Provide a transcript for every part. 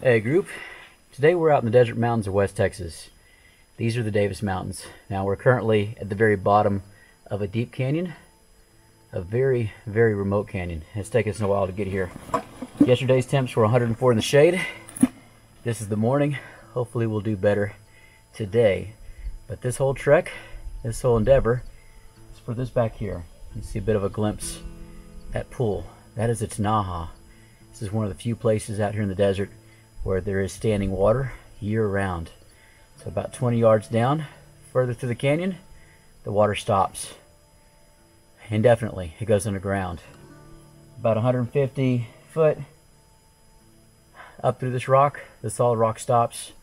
Hey group, today we're out in the desert mountains of West Texas. These are the Davis Mountains. Now we're currently at the very bottom of a deep canyon, a very, very remote canyon. It's taken us a while to get here. Yesterday's temps were 104 in the shade. This is the morning. Hopefully we'll do better today. But this whole trek, this whole endeavor, is for this back here. You see a bit of a glimpse, that pool. That is its Naha. This is one of the few places out here in the desert where there is standing water year-round. So about 20 yards down, further through the canyon, the water stops indefinitely. It goes underground. About 150 foot up through this rock, the solid rock stops,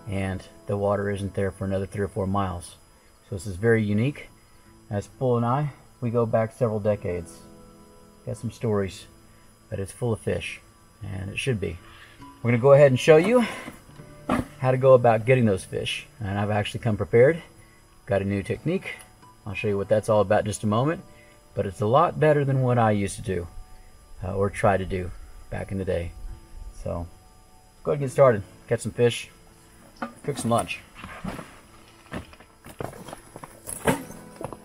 and the water isn't there for another 3 or 4 miles. So this is very unique. As Bull and I, we go back several decades. Got some stories, but it's full of fish, and it should be. We're going to go ahead and show you how to go about getting those fish. And I've actually come prepared. Got a new technique. I'll show you what that's all about in just a moment. But it's a lot better than what I used to do, or try to do back in the day. So, let's go ahead and get started. Catch some fish, cook some lunch.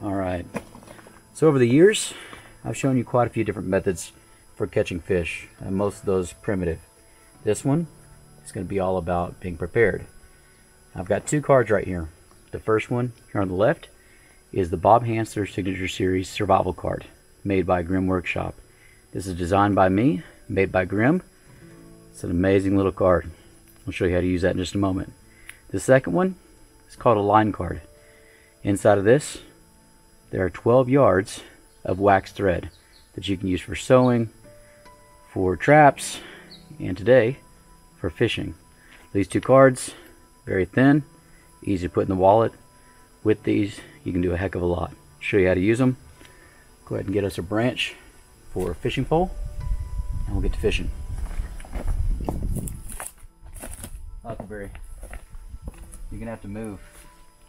Alright, so over the years, I've shown you quite a few different methods for catching fish, and most of those primitive. This one is going to be all about being prepared. I've got 2 cards right here. The first one here on the left is the Bob Hansler Signature Series Survival Card, made by Grimm Workshop. This is designed by me, made by Grimm. It's an amazing little card. I'll show you how to use that in just a moment. The second one is called a line card. Inside of this, there are 12 yards of wax thread that you can use for sewing, for traps, and today for fishing. These 2 cards, very thin, easy to put in the wallet. With these, you can do a heck of a lot. I'll show you how to use them. Go ahead and get us a branch for a fishing pole, and we'll get to fishing. Huckleberry, you're gonna have to move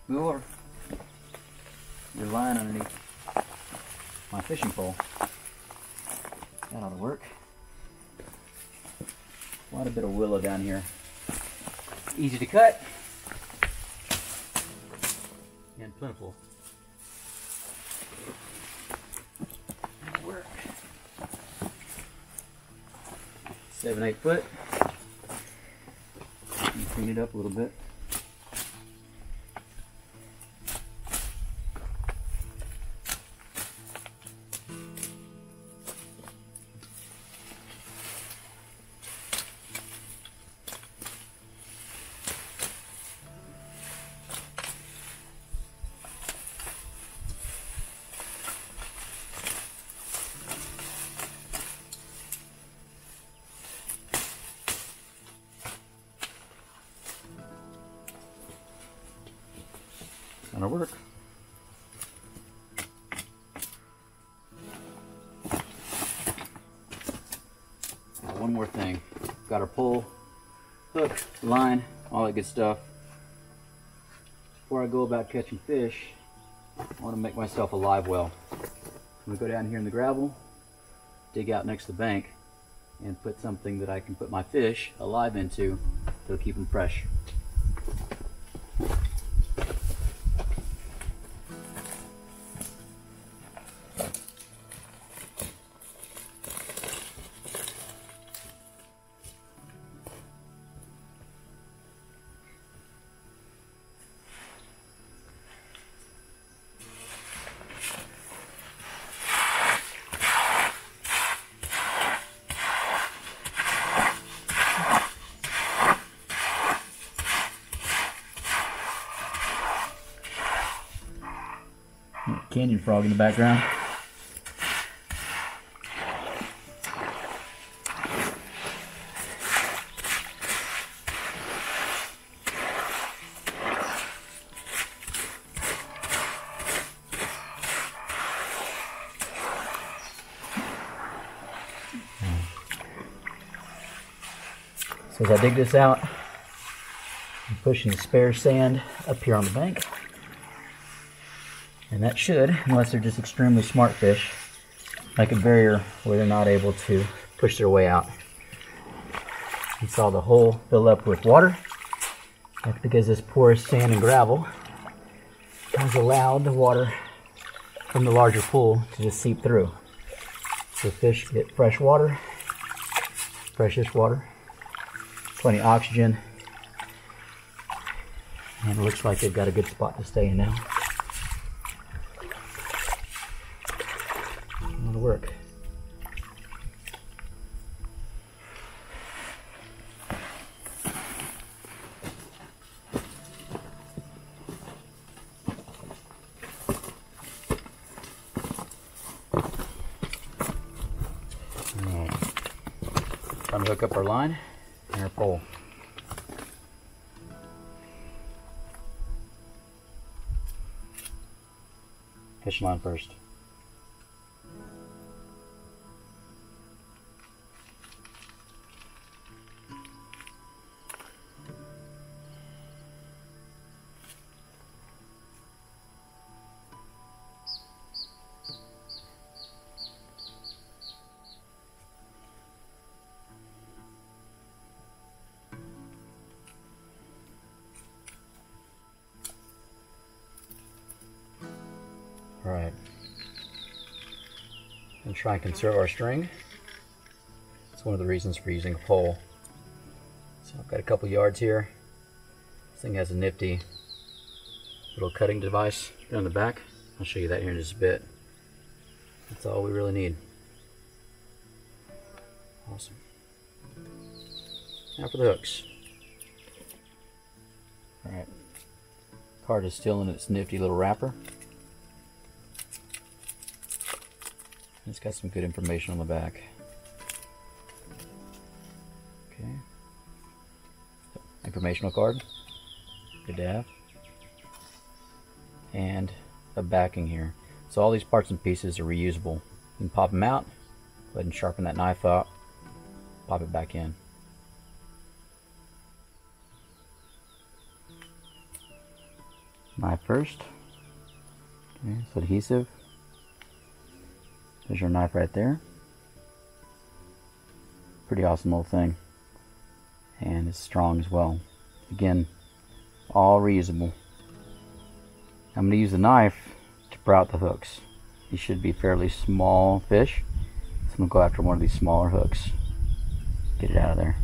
over your line underneath my fishing pole. That ought to work. Quite a bit of willow down here. Easy to cut and plentiful. That'll work. 7-8 foot. Clean it up a little bit. That'll work. Now one more thing. Got our pole, hook, line, all that good stuff. Before I go about catching fish, I want to make myself a live well. I'm going to go down here in the gravel, dig out next to the bank, and put something that I can put my fish alive into that'll keep them fresh. Canyon frog in the background. So as I dig this out, I'm pushing the spare sand up here on the bank. And that should, unless they're just extremely smart fish, make a barrier where they're not able to push their way out. You saw the hole fill up with water. That's because this porous sand and gravel has allowed the water from the larger pool to just seep through. So fish get fresh water, freshest water, plenty of oxygen, and it looks like they've got a good spot to stay in now. It'll work. Time to hook up our line and our pole. Fishing line first. Alright, and try and conserve our string. It's one of the reasons for using a pole. So I've got a couple yards here. This thing has a nifty little cutting device on the back. I'll show you that here in just a bit. That's all we really need. Awesome. Now for the hooks. Alright, card is still in its nifty little wrapper. It's got some good information on the back. Okay. Informational card. Good to have. And a backing here. So all these parts and pieces are reusable. You can pop them out. Go ahead and sharpen that knife out. Pop it back in. Knife first. Okay, so adhesive. There's your knife right there. Pretty awesome little thing. And it's strong as well. Again, all reusable. I'm going to use the knife to pry out the hooks. These should be fairly small fish. So I'm going to go after one of these smaller hooks. Get it out of there.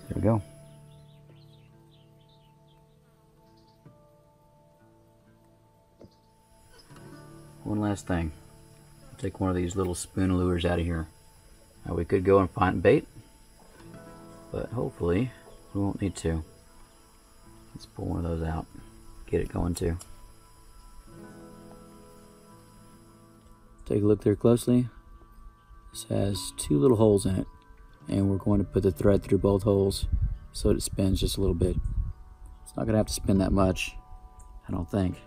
There we go. One last thing. I'll take one of these little spoon lures out of here. Now we could go and find bait, but hopefully we won't need to. Let's pull one of those out. Get it going too. Take a look there closely. This has two little holes in it. And we're going to put the thread through both holes so it spins just a little bit. It's not going to have to spin that much, I don't think.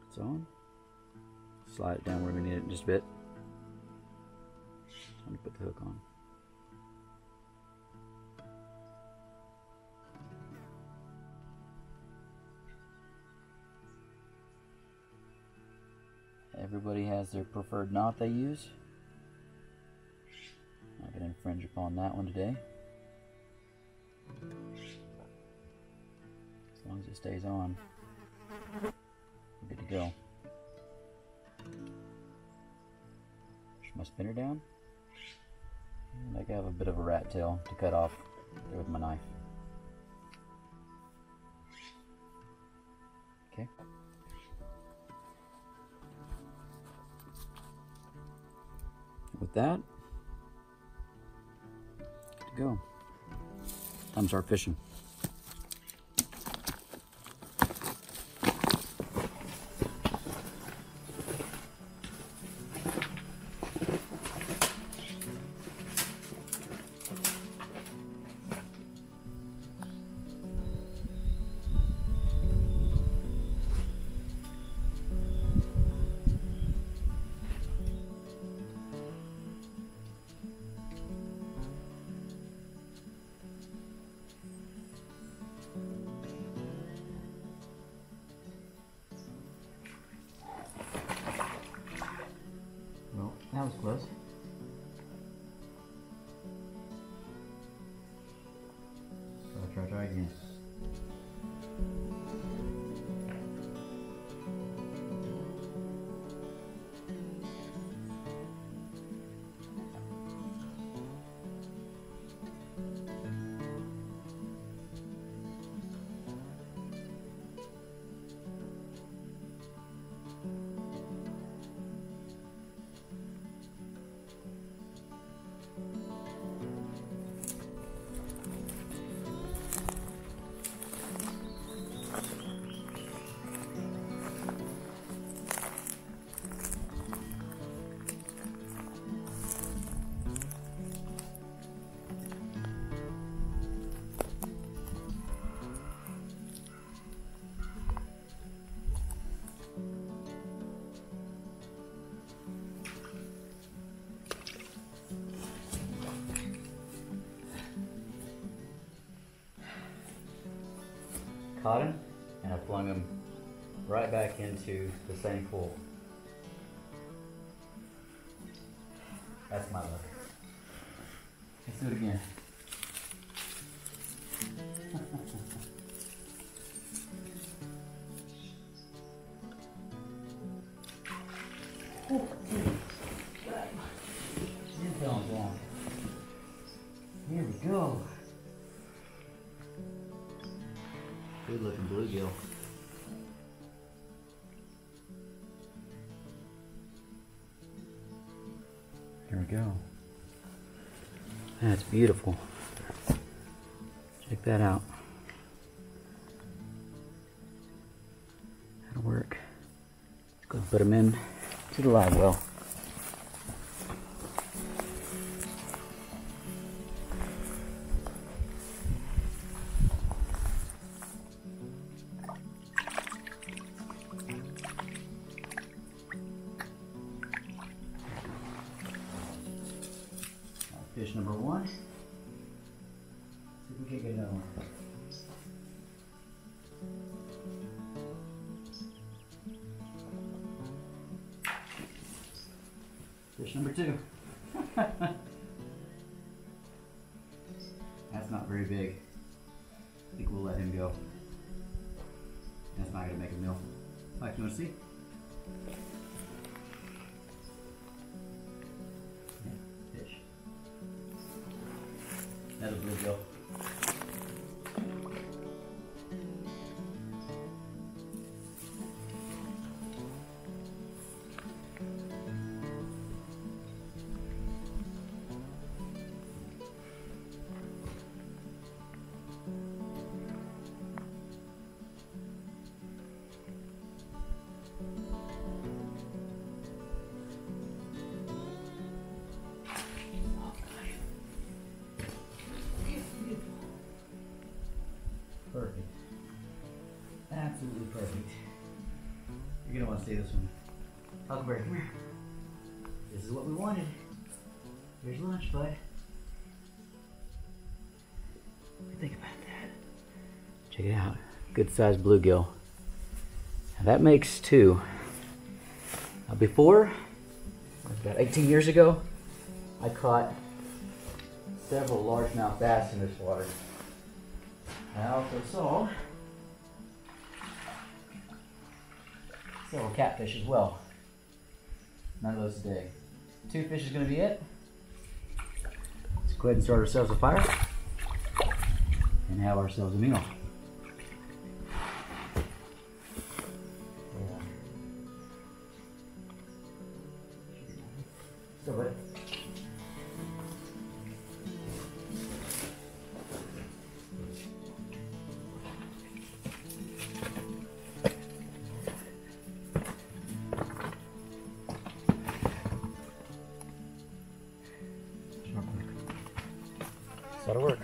It's on. Slide it down where we need it in just a bit. Time to put the hook on. Everybody has their preferred knot they use. Not going to infringe upon that one today. As long as it stays on, we're good to go. Push my spinner down. And I have a bit of a rat tail to cut off there with my knife. Okay. With that, good to go. Time to start fishing. That was close. Try again. Caught him, and I flung him right back into the same pool. That's my luck. Let's do it again. Here we go. Good looking bluegill. Here we go. That's beautiful. Check that out. That'll work. Let's go put them in to the live well. Fish number one. See if we can get another one. Fish number two. That's not very big. I think we'll let him go. That's not gonna make a meal. Like, you wanna see? That's a bluegill. Perfect. Absolutely perfect. You're gonna want to see this one. Huckleberry, come here. This is what we wanted. Here's lunch, bud. What do you think about that? Check it out. Good sized bluegill. Now that makes two. Now before, about 18 years ago, I caught several largemouth bass in this water. I also saw several catfish as well. None of those today. Two fish is going to be it. Let's go ahead and start ourselves a fire and have ourselves a meal. Still ready? That'll work.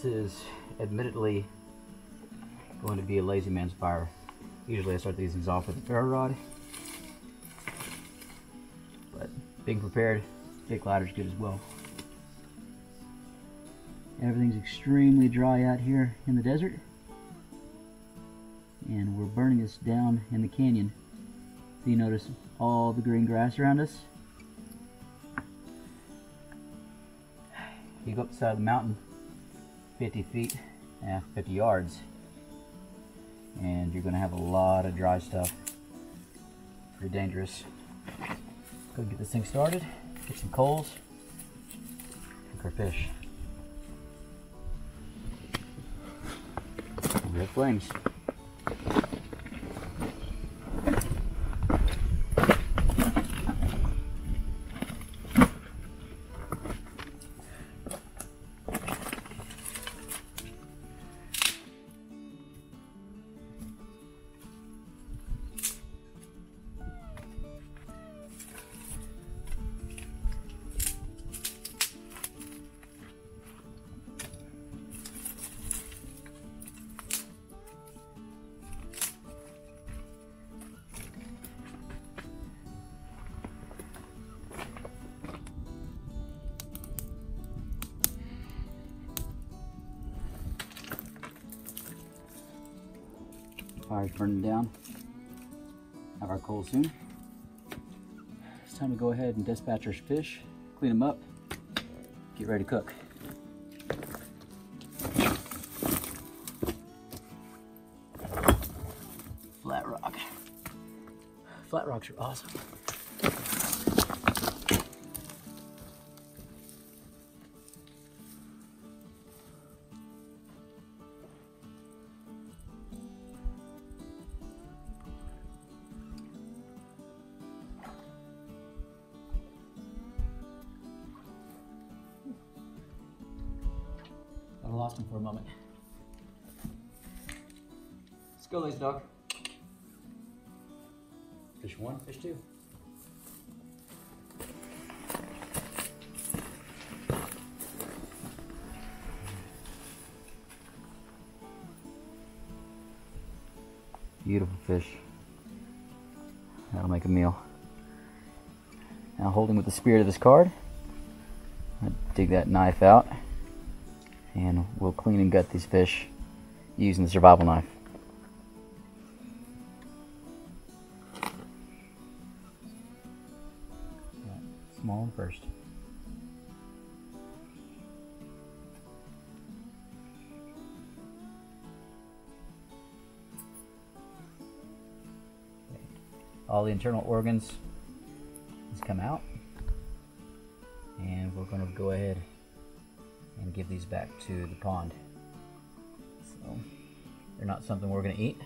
This is admittedly going to be a lazy man's fire. Usually I start these things off with a ferro rod, but being prepared, big ladder is good as well. Everything's extremely dry out here in the desert, and we're burning this down in the canyon. So you notice all the green grass around us. You go up the side of the mountain 50 feet, 50 yards, and you're going to have a lot of dry stuff. Pretty dangerous. Go get this thing started, get some coals, cook our fish. We have flames. Fire's burning down. Have our coals soon. It's time to go ahead and dispatch our fish, clean them up, get ready to cook. Flat rock. Flat rocks are awesome. I lost him for a moment. Let's go, lazy dog. Fish one, fish two. Beautiful fish. That'll make a meal. Now, holding with the spirit of this card, I dig that knife out, and we'll clean and gut these fish using the survival knife. Small one first. Okay. All the internal organs has come out, and we're going to go ahead and give these back to the pond. So they're not something we're going to eat,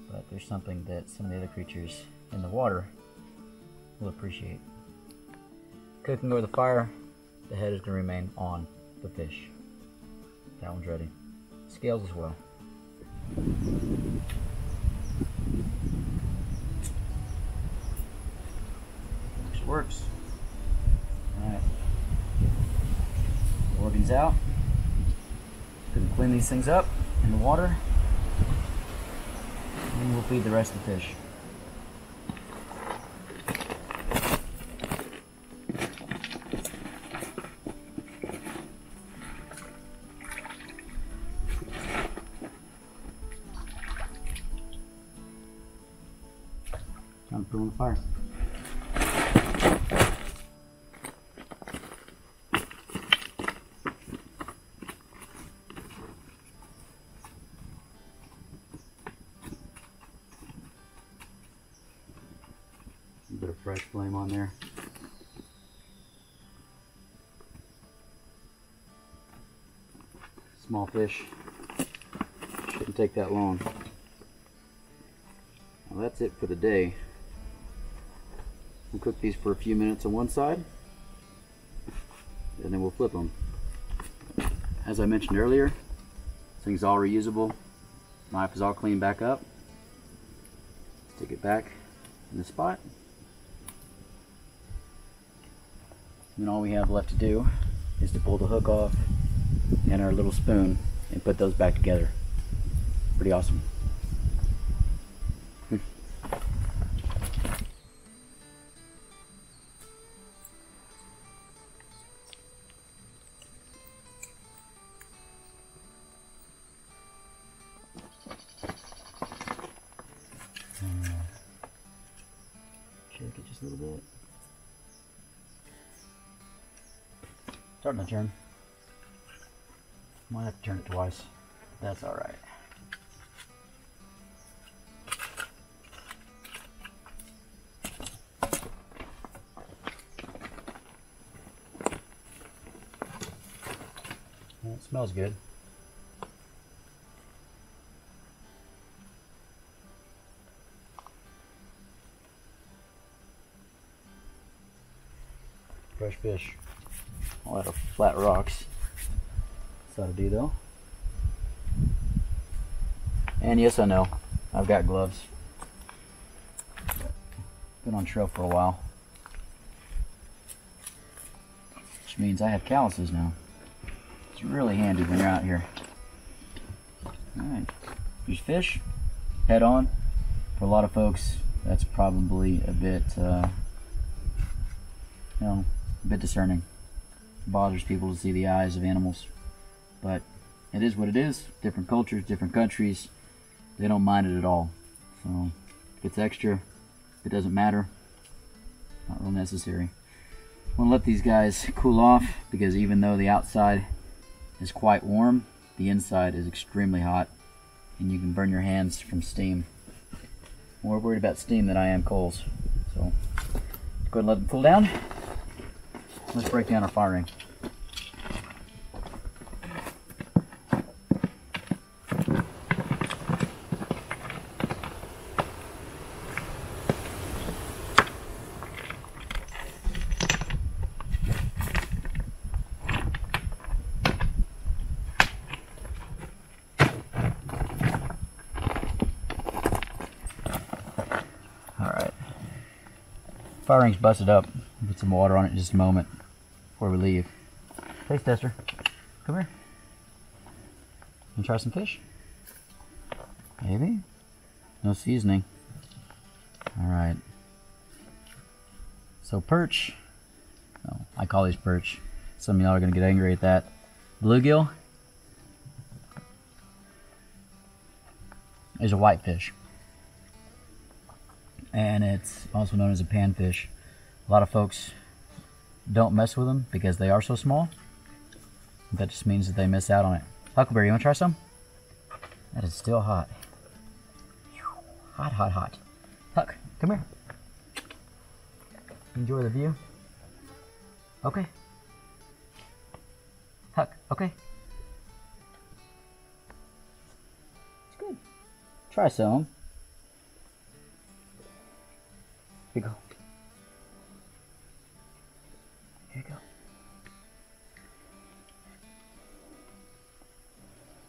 but they're something that some of the other creatures in the water will appreciate. Cooking over the fire, the head is going to remain on the fish. That one's ready. Scales as well. Works. Alright. Organs out. Gonna clean these things up in the water, and we'll feed the rest of the fish. Time to put on the fire. A bit of fresh flame on there. Small fish. Shouldn't take that long. Well, that's it for the day. We'll cook these for a few minutes on one side, and then we'll flip them. As I mentioned earlier, this thing's all reusable. Knife is all cleaned back up. Stick it back in the spot. And then all we have left to do is to pull the hook off and our little spoon and put those back together. Pretty awesome. Shake it just a little bit. Starting to turn. Might have to turn it twice. That's all right. Well, it smells good. Fresh fish. A lot of flat rocks. This ought to do though. And yes, I know, I've got gloves. Been on trail for a while. Which means I have calluses now. It's really handy when you're out here. Alright, there's fish, head on. For a lot of folks, that's probably a bit, a bit discerning. It bothers people to see the eyes of animals. But it is what it is. Different cultures, different countries, they don't mind it at all. So if it's extra, it doesn't matter. Not real necessary. I want to let these guys cool off because even though the outside is quite warm, the inside is extremely hot and you can burn your hands from steam. More worried about steam than I am coals. So go ahead and let them cool down. Let's break down our fire ring. Alright. Fire ring's busted up. Put some water on it in just a moment before we leave. Taste tester. Come here. You try some fish? Maybe? No seasoning. Alright. So perch. Oh, I call these perch. Some of y'all are going to get angry at that. Bluegill is a whitefish. And it's also known as a panfish. A lot of folks don't mess with them because they are so small. That just means that they miss out on it. Huckleberry, you want to try some? That is still hot. Hot, hot, hot. Huck, come here. Enjoy the view. Okay. Huck, okay. It's good. Try some. Here you go. Here you go.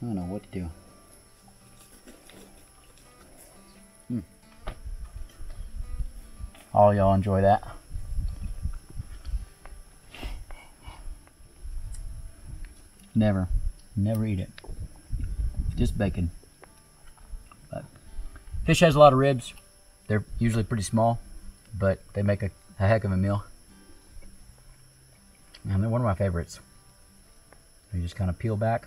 I don't know what to do. All y'all enjoy that. Never eat it. Just bacon. But fish has a lot of ribs. They're usually pretty small, but they make a heck of a meal. And they're one of my favorites. You just kind of peel back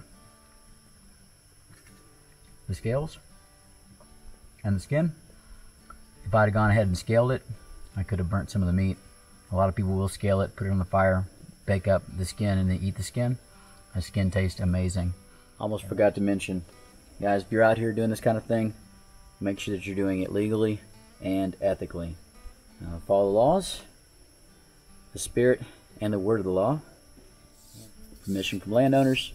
the scales and the skin. If I'd have gone ahead and scaled it, I could have burnt some of the meat. A lot of people will scale it, put it on the fire, bake up the skin, and then eat the skin. The skin tastes amazing. Almost forgot to mention, guys, if you're out here doing this kind of thing, make sure that you're doing it legally and ethically. Follow the laws, the spirit, and the word of the law. Permission from landowners.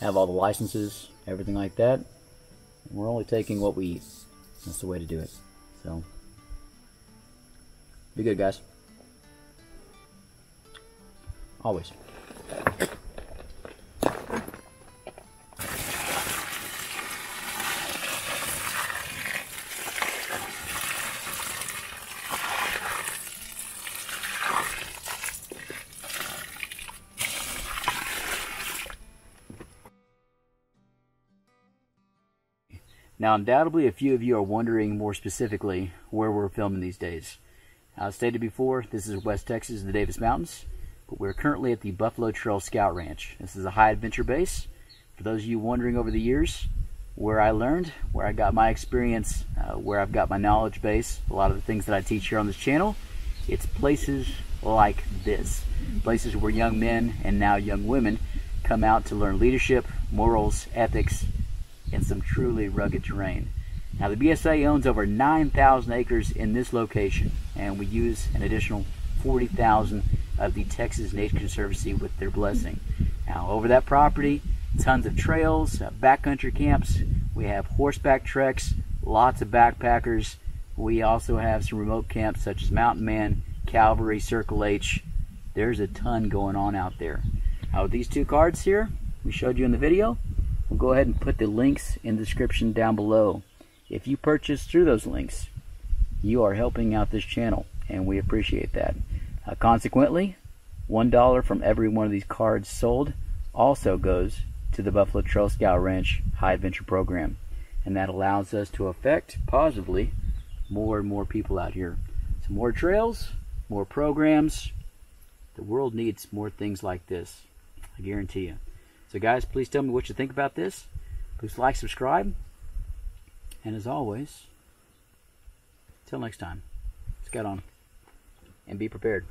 Have all the licenses, everything like that. And we're only taking what we eat. That's the way to do it. So, be good, guys. Always. Now, undoubtedly, a few of you are wondering more specifically where we're filming these days. As stated before, this is West Texas in the Davis Mountains, but we're currently at the Buffalo Trail Scout Ranch. This is a high adventure base. For those of you wondering over the years where I learned, where I got my experience, where I've got my knowledge base, a lot of the things that I teach here on this channel, it's places like this. Places where young men and now young women come out to learn leadership, morals, ethics, in some truly rugged terrain. Now, the BSA owns over 9,000 acres in this location, and we use an additional 40,000 of the Texas Nature Conservancy with their blessing. Now, over that property, tons of trails, backcountry camps. We have horseback treks, lots of backpackers. We also have some remote camps such as Mountain Man, Calvary, Circle H. There's a ton going on out there. Now, with these two cards here we showed you in the video, we'll go ahead and put the links in the description down below. If you purchase through those links, you are helping out this channel, and we appreciate that. Consequently, $1 from every one of these cards sold also goes to the Buffalo Trail Scout Ranch High Adventure Program, and that allows us to affect positively more and more people out here. So more trails, more programs. The world needs more things like this, I guarantee you. So guys, please tell me what you think about this. Please like, subscribe, and as always, till next time, scout on and be prepared.